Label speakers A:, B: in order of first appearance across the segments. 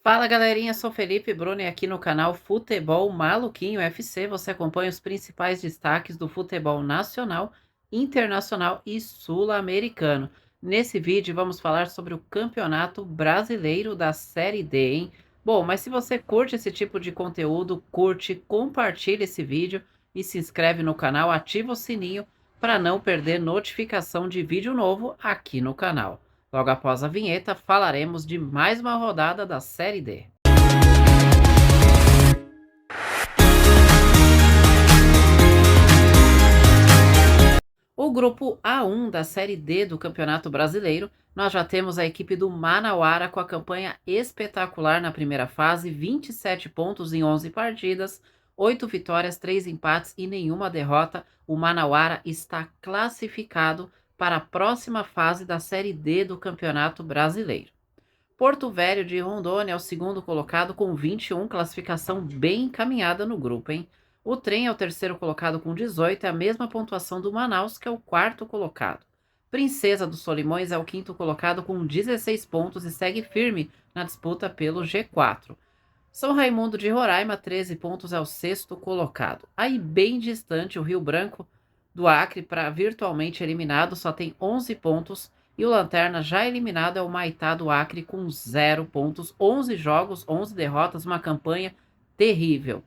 A: Fala galerinha, sou Felipe Bruno e aqui no canal Futebol Maluquinho FC você acompanha os principais destaques do futebol nacional, internacional e sul-americano. Nesse vídeo vamos falar sobre o Campeonato Brasileiro da Série D, hein? Bom, mas se você curte esse tipo de conteúdo, curte, compartilha esse vídeo e se inscreve no canal, ativa o sininho para não perder notificação de vídeo novo aqui no canal. Logo após a vinheta, falaremos de mais uma rodada da Série D. O grupo A1 da Série D do Campeonato Brasileiro, nós já temos a equipe do Manauara com a campanha espetacular na primeira fase, 27 pontos em 11 partidas, 8 vitórias, 3 empates e nenhuma derrota. O Manauara está classificado para a próxima fase da Série D do Campeonato Brasileiro. Porto Velho de Rondônia é o segundo colocado com 21, classificação bem encaminhada no grupo, hein? O Trem é o terceiro colocado com 18, é a mesma pontuação do Manaus, que é o quarto colocado. Princesa dos Solimões é o quinto colocado com 16 pontos e segue firme na disputa pelo G4. São Raimundo de Roraima, 13 pontos, é o sexto colocado. Aí bem distante, o Rio Branco do Acre, para virtualmente eliminado, só tem 11 pontos. E o Lanterna já eliminado é o Maitá do Acre com 0 pontos, 11 jogos, 11 derrotas, uma campanha terrível.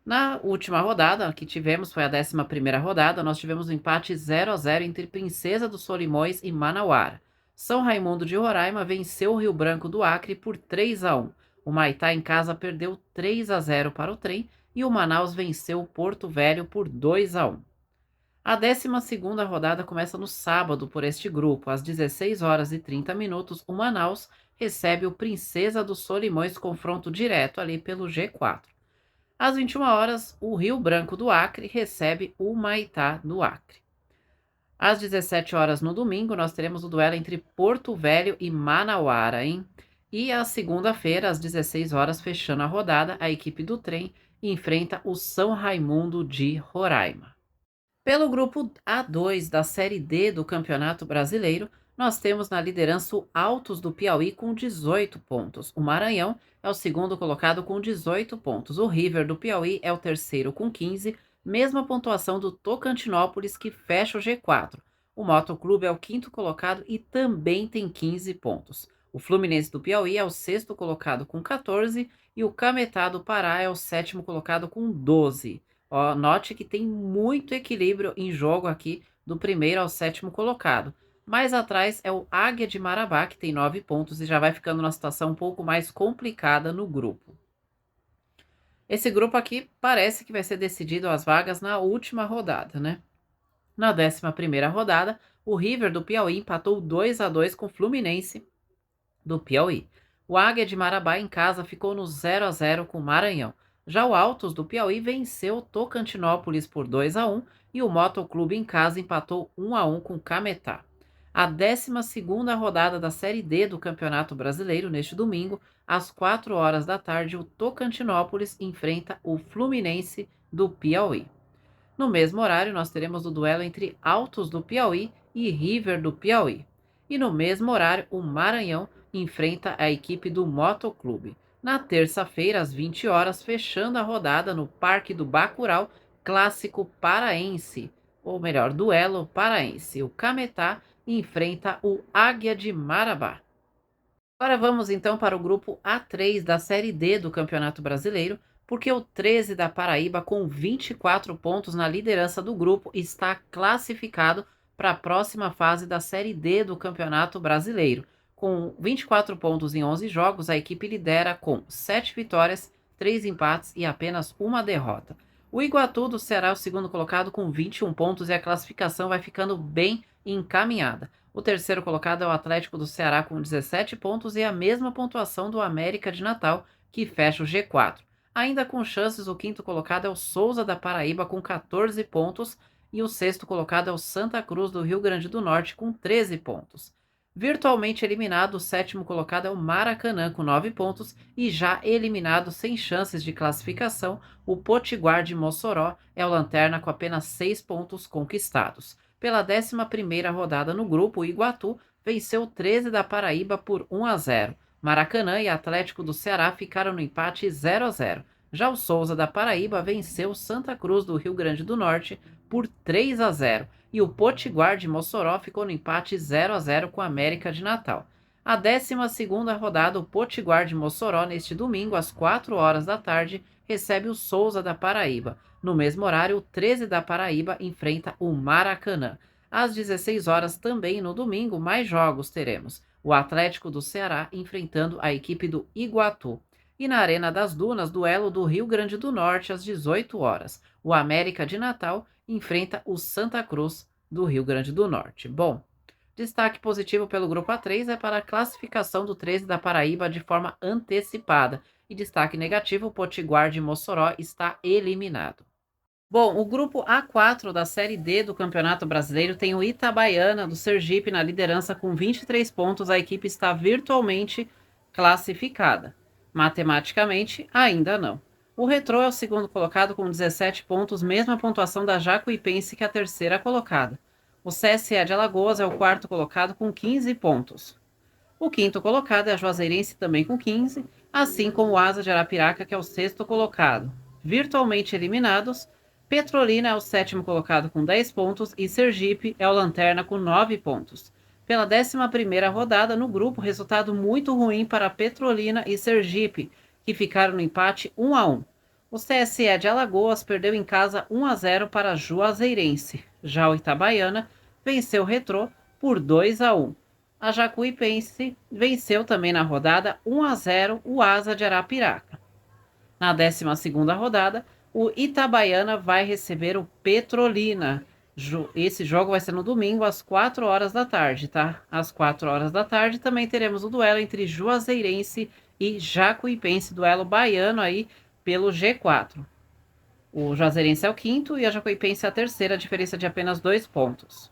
A: Na última rodada que tivemos, foi a 11ª rodada, nós tivemos um empate 0-0 entre Princesa dos Solimões e Manauara. São Raimundo de Roraima venceu o Rio Branco do Acre por 3-1. O Maitá em casa perdeu 3-0 para o Trem e o Manaus venceu o Porto Velho por 2-1. A 12ª rodada começa no sábado por este grupo. Às 16 horas e 30 minutos, o Manaus recebe o Princesa dos Solimões, confronto direto ali pelo G4. Às 21 horas, o Rio Branco do Acre recebe o Maitá do Acre. Às 17 horas no domingo, nós teremos o duelo entre Porto Velho e Manauara, hein? E à segunda-feira, às 16 horas, fechando a rodada, a equipe do Trem enfrenta o São Raimundo de Roraima. Pelo grupo A2 da Série D do Campeonato Brasileiro, nós temos na liderança o Altos do Piauí com 18 pontos. O Maranhão é o segundo colocado com 18 pontos. O River do Piauí é o terceiro com 15, mesma pontuação do Tocantinópolis, que fecha o G4. O Motoclube é o quinto colocado e também tem 15 pontos. O Fluminense do Piauí é o sexto colocado com 14 e o Cametá do Pará é o sétimo colocado com 12. Ó, note que tem muito equilíbrio em jogo aqui do primeiro ao sétimo colocado. Mais atrás é o Águia de Marabá, que tem 9 pontos e já vai ficando numa situação um pouco mais complicada no grupo. Esse grupo aqui parece que vai ser decidido as vagas na última rodada, né? Na 11ª rodada, o River do Piauí empatou 2-2 com o Fluminense do Piauí. O Águia de Marabá em casa ficou no 0-0 com o Maranhão. Já o Altos do Piauí venceu o Tocantinópolis por 2-1 e o Motoclube em casa empatou 1-1 com o Cametá. A 12ª rodada da Série D do Campeonato Brasileiro, neste domingo, às 4 horas da tarde, o Tocantinópolis enfrenta o Fluminense do Piauí. No mesmo horário, nós teremos o duelo entre Altos do Piauí e River do Piauí. E no mesmo horário, o Maranhão enfrenta a equipe do Motoclube. Na terça-feira, às 20 horas, fechando a rodada no Parque do Bacurau, clássico paraense, ou melhor, duelo paraense. O Cametá enfrenta o Águia de Marabá. Agora vamos então para o grupo A3 da Série D do Campeonato Brasileiro, porque o 13 da Paraíba, com 24 pontos na liderança do grupo, está classificado para a próxima fase da Série D do Campeonato Brasileiro. Com 24 pontos em 11 jogos, a equipe lidera com 7 vitórias, 3 empates e apenas uma derrota. O Iguatu do Ceará é o segundo colocado com 21 pontos e a classificação vai ficando bem encaminhada. O terceiro colocado é o Atlético do Ceará com 17 pontos e a mesma pontuação do América de Natal, que fecha o G4. Ainda com chances, o quinto colocado é o Souza da Paraíba com 14 pontos e o sexto colocado é o Santa Cruz do Rio Grande do Norte com 13 pontos. Virtualmente eliminado, o sétimo colocado é o Maracanã com 9 pontos e já eliminado sem chances de classificação, o Potiguar de Mossoró é o lanterna com apenas 6 pontos conquistados. Pela 11ª rodada no grupo, o Iguatu venceu o 13 da Paraíba por 1-0. Maracanã e Atlético do Ceará ficaram no empate 0-0. Já o Souza da Paraíba venceu Santa Cruz do Rio Grande do Norte por 3-0 e o Potiguar de Mossoró ficou no empate 0-0 com a América de Natal. A 12ª rodada, o Potiguar de Mossoró, neste domingo, às 4 horas da tarde, recebe o Souza da Paraíba. No mesmo horário, o 13 da Paraíba enfrenta o Maracanã. Às 16 horas, também no domingo, mais jogos teremos. O Atlético do Ceará enfrentando a equipe do Iguatu. E na Arena das Dunas, duelo do Rio Grande do Norte às 18 horas. O América de Natal enfrenta o Santa Cruz do Rio Grande do Norte. Bom, destaque positivo pelo grupo A3 é para a classificação do 13 da Paraíba de forma antecipada. E destaque negativo, o Potiguar de Mossoró está eliminado. Bom, o grupo A4 da Série D do Campeonato Brasileiro tem o Itabaiana do Sergipe na liderança com 23 pontos. A equipe está virtualmente classificada. Matematicamente, ainda não. O Retrô é o segundo colocado com 17 pontos, mesma pontuação da Jacuipense que é a terceira colocada. O CSE de Alagoas é o quarto colocado com 15 pontos. O quinto colocado é a Juazeirense também com 15, assim como o Asa de Arapiraca, que é o sexto colocado. Virtualmente eliminados, Petrolina é o sétimo colocado com 10 pontos e Sergipe é o lanterna com 9 pontos. Pela 11ª rodada no grupo, resultado muito ruim para Petrolina e Sergipe, que ficaram no empate 1-1. O CSE de Alagoas perdeu em casa 1-0 para a Juazeirense. Já o Itabaiana venceu o Retrô por 2-1. A Jacuipense venceu também na rodada 1-0 o Asa de Arapiraca. Na 12ª rodada, o Itabaiana vai receber o Petrolina. Esse jogo vai ser no domingo às 4 horas da tarde, tá? Às 4 horas da tarde também teremos o duelo entre Juazeirense e Jacuipense, duelo baiano aí pelo G4. O Juazeirense é o quinto e a Jacuipense é a terceira, a diferença de apenas 2 pontos.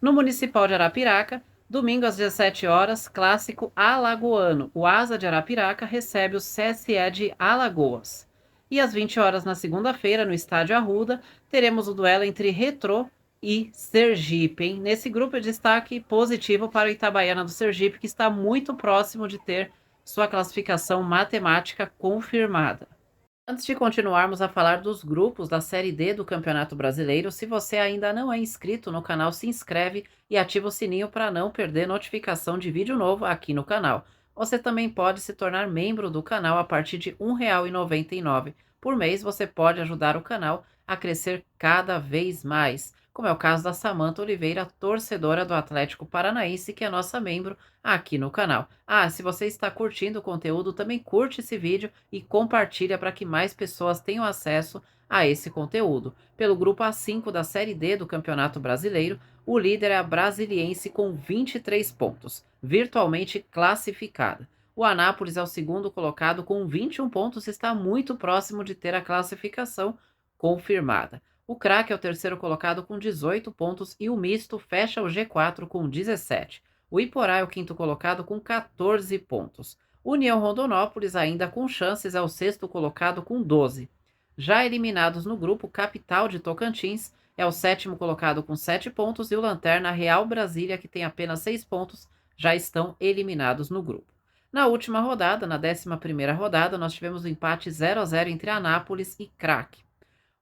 A: No Municipal de Arapiraca, domingo às 17 horas, clássico alagoano. O Asa de Arapiraca recebe o CSE de Alagoas. E às 20 horas na segunda-feira, no Estádio Arruda, teremos o duelo entre Retrô e Sergipe. Hein? Nesse grupo, destaque positivo para o Itabaiana do Sergipe, que está muito próximo de ter sua classificação matemática confirmada. Antes de continuarmos a falar dos grupos da Série D do Campeonato Brasileiro, se você ainda não é inscrito no canal, se inscreve e ativa o sininho para não perder notificação de vídeo novo aqui no canal. Você também pode se tornar membro do canal a partir de R$ 1,99 por mês. Você pode ajudar o canal a crescer cada vez mais, como é o caso da Samanta Oliveira, torcedora do Atlético Paranaense, que é nossa membro aqui no canal. Se você está curtindo o conteúdo, também curte esse vídeo e compartilha para que mais pessoas tenham acesso a esse conteúdo. Pelo grupo A5 da Série D do Campeonato Brasileiro, o líder é a Brasiliense com 23 pontos, virtualmente classificada. O Anápolis é o segundo colocado com 21 pontos e está muito próximo de ter a classificação confirmada. O Crack é o terceiro colocado com 18 pontos e o Misto fecha o G4 com 17. O Iporá é o quinto colocado com 14 pontos. União Rondonópolis, ainda com chances, é o sexto colocado com 12. Já eliminados no grupo, Capital de Tocantins é o sétimo colocado com 7 pontos e o Lanterna Real Brasília, que tem apenas 6 pontos, já estão eliminados no grupo. Na última rodada, na 11ª rodada, nós tivemos o empate 0-0 entre Anápolis e Crack.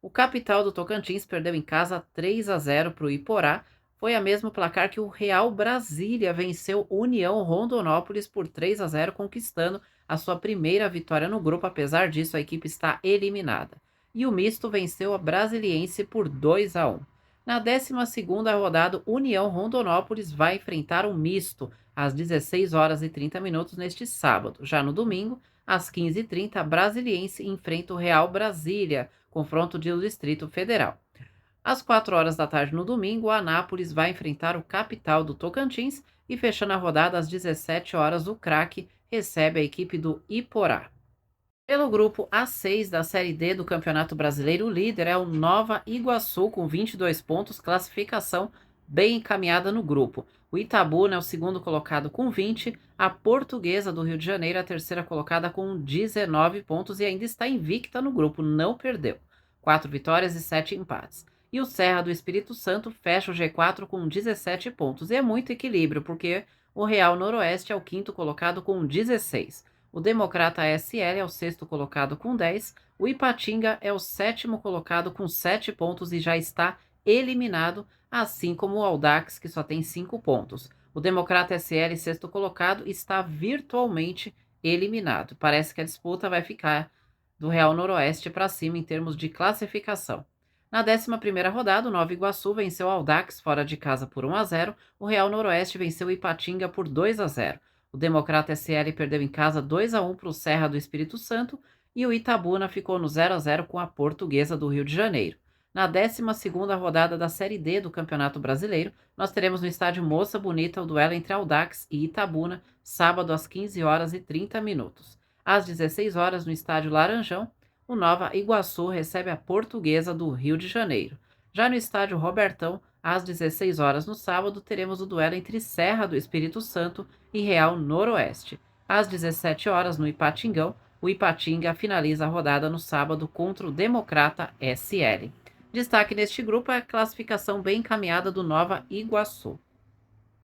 A: O Capital do Tocantins perdeu em casa 3-0 para o Iporá. Foi a mesmo placar que o Real Brasília venceu União Rondonópolis por 3-0, conquistando a sua primeira vitória no grupo. Apesar disso, a equipe está eliminada. E o Misto venceu a Brasiliense por 2-1. Na 12ª rodada, União Rondonópolis vai enfrentar o Misto às 16 horas e 30 minutos neste sábado. Já no domingo, às 15h30, a Brasiliense enfrenta o Real Brasília, confronto do Distrito Federal. Às 4 horas da tarde no domingo, o Anápolis vai enfrentar o Capital do Tocantins e, fechando a rodada às 17 horas, o Crack recebe a equipe do Iporá. Pelo grupo A6 da Série D do Campeonato Brasileiro, o líder é o Nova Iguaçu com 22 pontos, classificação bem encaminhada no grupo. O Itabuna é o segundo colocado com 20, a Portuguesa do Rio de Janeiro é a terceira colocada com 19 pontos e ainda está invicta no grupo, não perdeu. 4 vitórias e 7 empates. E o Serra do Espírito Santo fecha o G4 com 17 pontos. E é muito equilíbrio, porque O Real Noroeste é o quinto colocado com 16. O Democrata SL é o sexto colocado com 10. O Ipatinga é o sétimo colocado com 7 pontos e já está eliminado, assim como o Audax, que só tem 5 pontos. O Democrata SL, sexto colocado, está virtualmente eliminado. Parece que a disputa vai ficar do Real Noroeste para cima em termos de classificação. Na 11ª rodada, o Nova Iguaçu venceu o Audax fora de casa por 1-0. O Real Noroeste venceu o Ipatinga por 2-0. O Democrata SL perdeu em casa 2-1 para o Serra do Espírito Santo e o Itabuna ficou no 0-0 com a Portuguesa do Rio de Janeiro. Na 12ª rodada da Série D do Campeonato Brasileiro, nós teremos no estádio Moça Bonita o duelo entre Audax e Itabuna, sábado às 15h30. Às 16 horas, no estádio Laranjão, o Nova Iguaçu recebe a Portuguesa do Rio de Janeiro. Já no estádio Robertão, às 16 horas no sábado, teremos o duelo entre Serra do Espírito Santo e Real Noroeste. Às 17 horas, no Ipatingão, o Ipatinga finaliza a rodada no sábado contra o Democrata SL. Destaque neste grupo é a classificação bem encaminhada do Nova Iguaçu.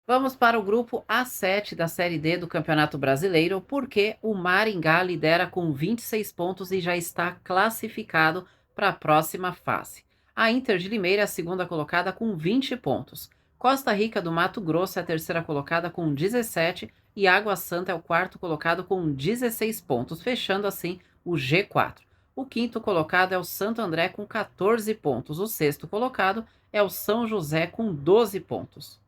A: Vamos para o grupo A7 da Série D do Campeonato Brasileiro, porque o Maringá lidera com 26 pontos e já está classificado para a próxima fase. A Inter de Limeira é a segunda colocada com 20 pontos. Costa Rica do Mato Grosso é a terceira colocada com 17 e Água Santa é o quarto colocado com 16 pontos, fechando assim o G4. O quinto colocado é o Santo André com 14 pontos. O sexto colocado é o São José com 12 pontos.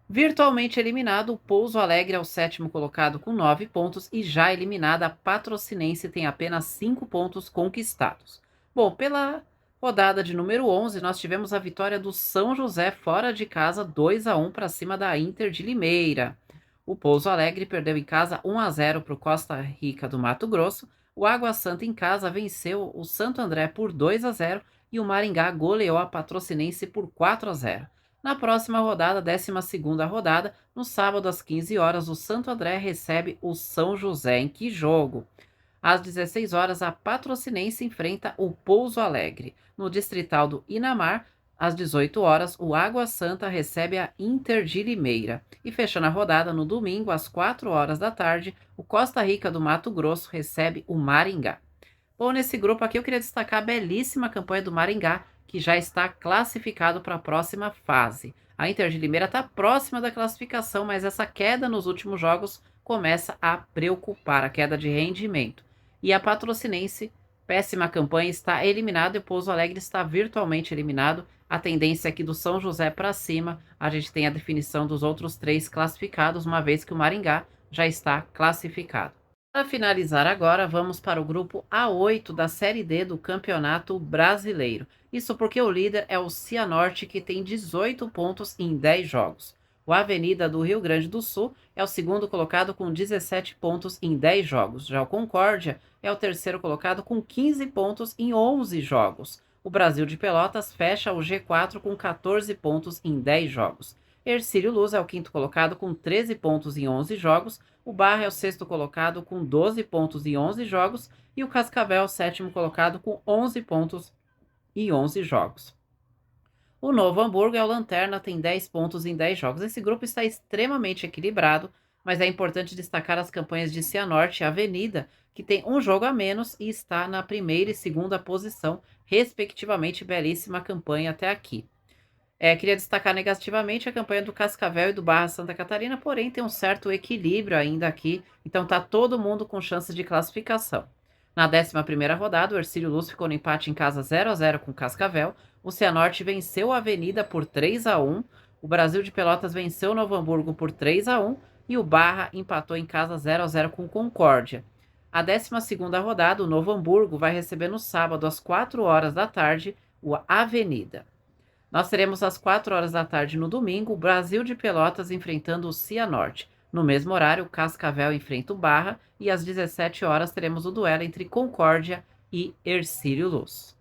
A: Virtualmente eliminado, o Pouso Alegre é o sétimo colocado com 9 pontos e já eliminada, a Patrocinense tem apenas 5 pontos conquistados. Bom, pela rodada de número 11, nós tivemos a vitória do São José fora de casa 2-1 para cima da Inter de Limeira. O Pouso Alegre perdeu em casa 1-0 para o Costa Rica do Mato Grosso. O Água Santa em casa venceu o Santo André por 2-0 e o Maringá goleou a Patrocinense por 4-0. Na próxima rodada, 12ª rodada, no sábado às 15 horas, o Santo André recebe o São José. Em que jogo? Às 16 horas, a Patrocinense enfrenta o Pouso Alegre. No distrital do Inamar, às 18 horas, o Água Santa recebe a Inter de Limeira. E fechando a rodada, no domingo, às 4 horas da tarde, o Costa Rica do Mato Grosso recebe o Maringá. Bom, nesse grupo aqui eu queria destacar a belíssima campanha do Maringá, que já está classificado para a próxima fase. A Inter de Limeira está próxima da classificação, mas essa queda nos últimos jogos começa a preocupar, a queda de rendimento. E a Patrocinense, péssima campanha, está eliminada e o Pouso Alegre está virtualmente eliminado. A tendência aqui do São José para cima, a gente tem a definição dos outros 3 classificados, uma vez que o Maringá já está classificado. Para finalizar agora, vamos para o grupo A8 da Série D do Campeonato Brasileiro. Isso porque o líder é o Cianorte, que tem 18 pontos em 10 jogos. O Avenida do Rio Grande do Sul é o segundo colocado com 17 pontos em 10 jogos. Já o Concórdia é o terceiro colocado com 15 pontos em 11 jogos. O Brasil de Pelotas fecha o G4 com 14 pontos em 10 jogos. Hercílio Luz é o quinto colocado com 13 pontos em 11 jogos. O Barra é o sexto colocado com 12 pontos em 11 jogos. E o Cascavel é o sétimo colocado com 11 pontos em 11 jogos. O Novo Hamburgo é o lanterna, tem 10 pontos em 10 jogos. Esse grupo está extremamente equilibrado, mas é importante destacar as campanhas de Cianorte e Avenida, que tem um jogo a menos e está na primeira e segunda posição, respectivamente. Belíssima campanha até aqui. Queria destacar negativamente a campanha do Cascavel e do Barra Santa Catarina, porém tem um certo equilíbrio ainda aqui, então está todo mundo com chances de classificação. Na 11ª rodada, o Hercílio Luz ficou no empate em casa 0-0 com o Cascavel, o Cianorte venceu a Avenida por 3-1, o Brasil de Pelotas venceu o Novo Hamburgo por 3-1 e o Barra empatou em casa 0-0 com o Concórdia. A 12ª rodada, o Novo Hamburgo vai receber no sábado às 4 horas da tarde o Avenida. Nós teremos às 4 horas da tarde no domingo o Brasil de Pelotas enfrentando o Cianorte. No mesmo horário, o Cascavel enfrenta o Barra e às 17 horas teremos o duelo entre Concórdia e Hercílio Luz.